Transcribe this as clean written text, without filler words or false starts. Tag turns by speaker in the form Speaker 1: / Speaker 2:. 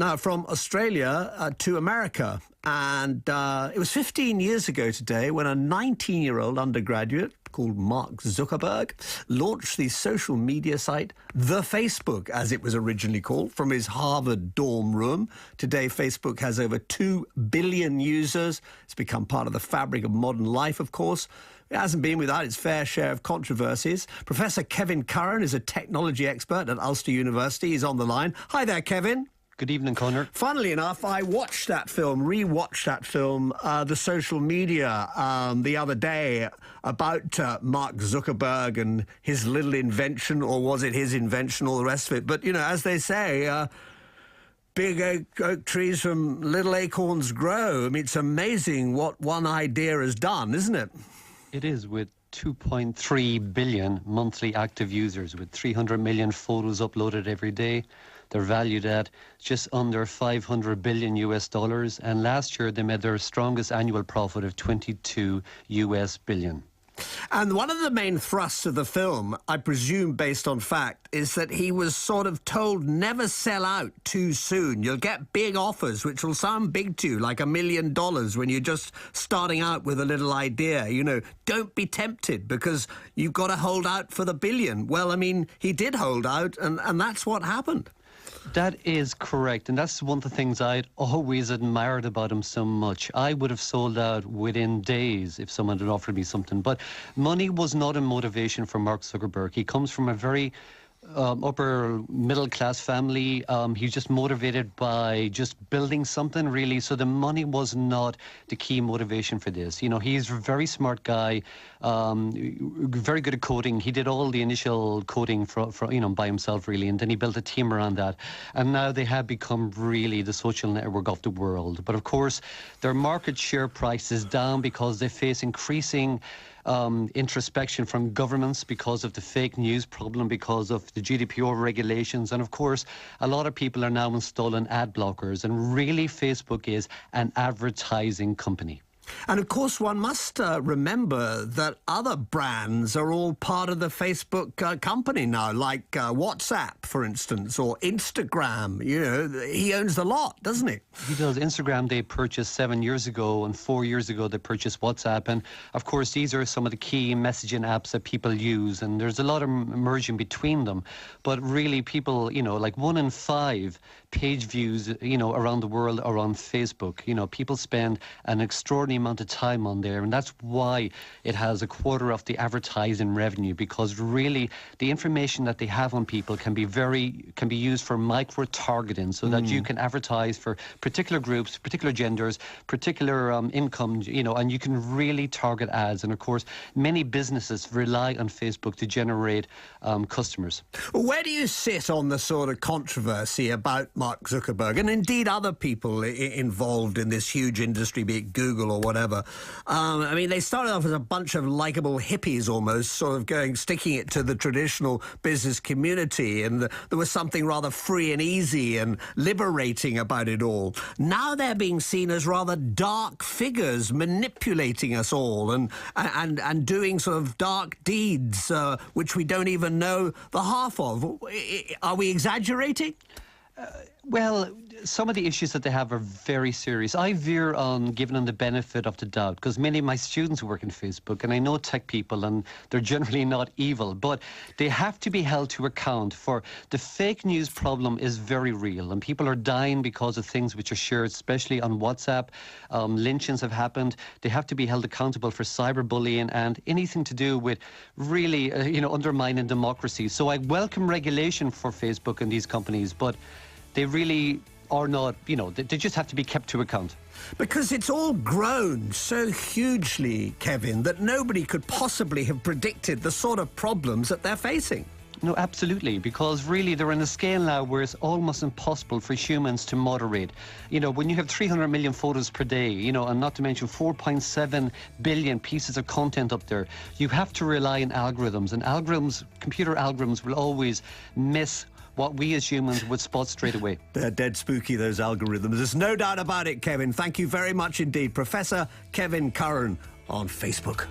Speaker 1: Now, from Australia to America. And it was 15 years ago today when a 19-year-old undergraduate called Mark Zuckerberg launched the social media site The Facebook, as it was originally called, from his Harvard dorm room. Today, Facebook has over 2 billion users. It's become part of the fabric of modern life, of course. It hasn't been without its fair share of controversies. Professor Kevin Curran is a technology expert at Ulster University. He's on the line. Hi there, Kevin.
Speaker 2: Good evening, Conor.
Speaker 1: Funnily enough, I watched that film, rewatched that film, The Social Media, the other day about Mark Zuckerberg and his little invention, or was it his invention, all the rest of it. But, you know, as they say, big oak trees from little acorns grow. I mean, it's amazing what one idea has done, isn't it?
Speaker 2: It is, with 2.3 billion monthly active users, with 300 million photos uploaded every day. They're valued at just under $500 billion US, and last year they made their strongest annual profit of 22 US billion.
Speaker 1: And one of the main thrusts of the film, I presume based on fact, is that he was sort of told never sell out too soon. You'll get big offers, which will sound big to you, like $1 million when you're just starting out with a little idea. You know, don't be tempted because you've got to hold out for the billion. Well, I mean, he did hold out, and that's what happened.
Speaker 2: That is correct, and that's one of the things I'd always admired about him so much. I would have sold out within days if someone had offered me something, but money was not a motivation for Mark Zuckerberg. He comes from a very upper middle class family. He's just motivated by just building something, really. So the money was not the key motivation for this. You know, he's a very smart guy, very good at coding. He did all the initial coding for you know, by himself, really, and then he built a team around that. And now they have become really the social network of the world. But of course, their market share price is down because they face increasing introspection from governments because of the fake news problem, because of the GDPR regulations, and of course a lot of people are now installing ad blockers, and really Facebook is an advertising company.
Speaker 1: And of course one must remember that other brands are all part of the Facebook company now, like WhatsApp, for instance, or Instagram. You know, he owns the lot, doesn't he?
Speaker 2: He does. Instagram they purchased 7 years ago, and 4 years ago they purchased WhatsApp. And of course these are some of the key messaging apps that people use, and there's a lot of merging between them. But really people, you know, like 1 in 5 page views, you know, around the world are on Facebook. You know, people spend an extraordinary amount of time on there, and that's why it has a quarter of the advertising revenue, because really the information that they have on people can be used for micro targeting, so that you can advertise for particular groups, particular genders, particular income, you know, and you can really target ads. And of course many businesses rely on Facebook to generate customers.
Speaker 1: Where do you sit on the sort of controversy about Mark Zuckerberg and indeed other people involved in this huge industry, be it Google or whatever? I mean, they started off as a bunch of likable hippies almost, sort of sticking it to the traditional business community, and there was something rather free and easy and liberating about it all. Now they're being seen as rather dark figures manipulating us all and doing sort of dark deeds which we don't even know the half of. Are we exaggerating?
Speaker 2: Well, some of the issues that they have are very serious. I veer on giving them the benefit of the doubt, because many of my students work in Facebook, and I know tech people, and they're generally not evil, but they have to be held to account for the fake news problem is very real, and people are dying because of things which are shared, especially on WhatsApp. Lynchings have happened. They have to be held accountable for cyberbullying and anything to do with really, you know, undermining democracy. So I welcome regulation for Facebook and these companies, but they really are not, you know, they just have to be kept to account.
Speaker 1: Because it's all grown so hugely, Kevin, that nobody could possibly have predicted the sort of problems that they're facing.
Speaker 2: No, absolutely, because really they're in a scale now where it's almost impossible for humans to moderate. You know, when you have 300 million photos per day, you know, and not to mention 4.7 billion pieces of content up there, you have to rely on algorithms, and computer algorithms will always miss what we as humans would spot straight away.
Speaker 1: They're dead spooky, those algorithms. There's no doubt about it, Kevin. Thank you very much indeed. Professor Kevin Curran on Facebook.